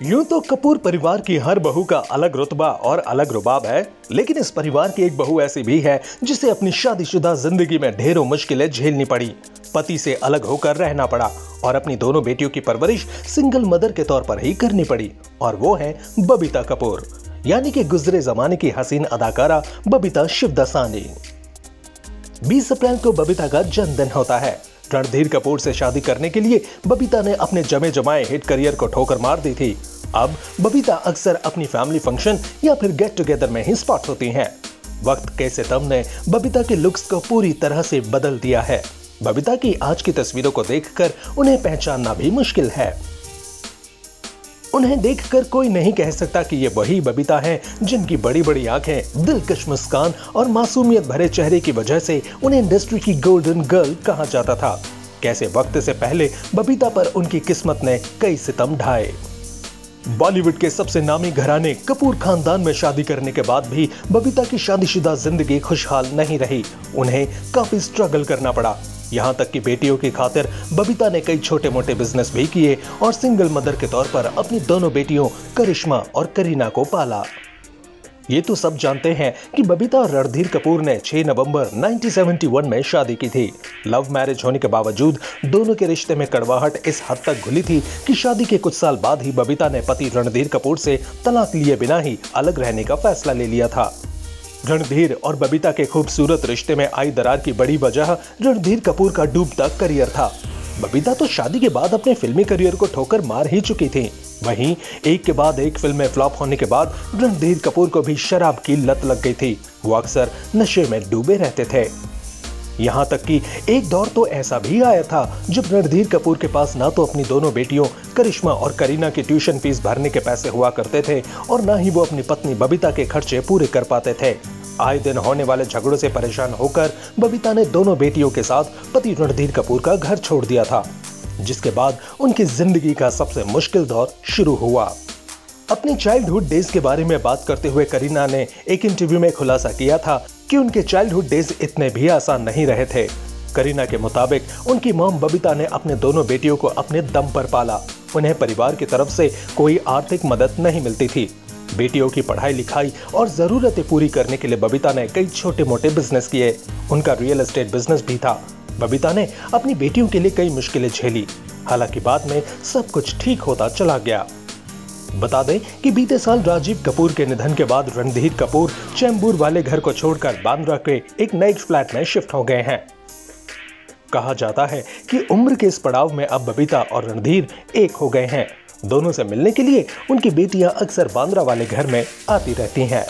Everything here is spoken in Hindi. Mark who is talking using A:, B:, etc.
A: यूं तो कपूर परिवार की हर बहू का अलग रुतबा और अलग रुबाब है, लेकिन इस परिवार की एक बहू ऐसी भी है जिसे अपनी शादीशुदा जिंदगी में ढेरों मुश्किलें झेलनी पड़ी, पति से अलग होकर रहना पड़ा और अपनी दोनों बेटियों की परवरिश सिंगल मदर के तौर पर ही करनी पड़ी। और वो है बबीता कपूर, यानी कि गुजरे जमाने की हसीन अदाकारा बबीता शिवदासानी। 20 अप्रैल को बबीता का जन्मदिन होता है। रणधीर कपूर से शादी करने के लिए बबीता ने अपने जमे जमाए हिट करियर को ठोकर मार दी थी। अब बबीता अक्सर अपनी फैमिली फंक्शन या फिर गेट टुगेदर में ही स्पॉट होती हैं। वक्त के सितम ने बबीता के लुक्स को पूरी तरह से बदल दिया है। बबीता की आज की तस्वीरों को देखकर उन्हें पहचानना भी मुश्किल है। उन्हें देखकर कोई नहीं कह सकता कि ये वही बबीता है जिनकी बड़ी बड़ी आंखें, दिलकश मुस्कान और मासूमियत भरे चेहरे की वजह से उन्हें इंडस्ट्री की गोल्डन गर्ल कहा जाता था। कैसे वक्त से पहले बबीता पर उनकी किस्मत ने कई सितम ढाए। बॉलीवुड के सबसे नामी घराने कपूर खानदान में शादी करने के बाद भी बबीता की शादीशुदा जिंदगी खुशहाल नहीं रही। उन्हें काफी स्ट्रगल करना पड़ा। यहाँ तक कि बेटियों की खातिर बबीता ने कई छोटे मोटे बिजनेस भी किए और सिंगल मदर के तौर पर अपनी दोनों बेटियों करिश्मा और करीना को पाला। ये तो सब जानते हैं कि बबीता और रणधीर कपूर ने 6 नवंबर 1971 में शादी की थी। लव मैरिज होने के बावजूद दोनों के रिश्ते में कड़वाहट इस हद तक घुली थी कि शादी के कुछ साल बाद ही बबीता ने पति रणधीर कपूर से तलाक लिए बिना ही अलग रहने का फैसला ले लिया था। रणधीर और बबीता के खूबसूरत रिश्ते में आई दरार की बड़ी वजह रणधीर कपूर का डूबता करियर था। बबीता तो शादी के बाद अपने फिल्मी करियर को ठोकर मार ही चुकी थी। वहीं एक के बाद एक फिल्में फ्लॉप होने के बाद रणधीर कपूर को भी शराब की लत लग गई थी। वो अक्सर नशे में डूबे रहते थे। यहाँ तक कि एक दौर तो ऐसा भी आया था जब रणधीर कपूर के पास ना तो अपनी दोनों बेटियों करिश्मा और करीना की ट्यूशन फीस भरने के पैसे हुआ करते थे और ना ही वो अपनी पत्नी बबीता के खर्चे पूरे कर पाते थे। आए दिन होने वाले झगड़ों से परेशान होकर बबीता ने दोनों बेटियों के साथ पति रणधीर कपूर का घर छोड़ दिया था, जिसके बाद उनकी जिंदगी का सबसे मुश्किल दौर शुरू हुआ। अपनी चाइल्डहुड डेज के बारे में बात करते हुए करीना ने एक इंटरव्यू में खुलासा किया था कि उनके चाइल्डहुड डेज इतने भी आसान नहीं रहे थे। करीना के मुताबिक उनकी मॉम बबीता ने अपने दोनों बेटियों को अपने दम पर पाला। उन्हें परिवार की तरफ से कोई आर्थिक मदद नहीं मिलती थी। बेटियों की पढ़ाई लिखाई और जरूरतें पूरी करने के लिए बबीता ने कई छोटे मोटे बिजनेस किए। उनका रियल एस्टेट बिजनेस भी था। बबीता ने अपनी बेटियों के लिए कई मुश्किलें झेली, हालांकि बाद में सब कुछ ठीक होता चला गया। बता दें कि बीते साल राजीव कपूर के निधन के बाद रणधीर कपूर चेंबूर वाले घर को छोड़कर बांद्रा के एक नए फ्लैट में शिफ्ट हो गए हैं। कहा जाता है कि उम्र के इस पड़ाव में अब बबीता और रणधीर एक हो गए हैं। दोनों से मिलने के लिए उनकी बेटियां अक्सर बांद्रा वाले घर में आती रहती हैं।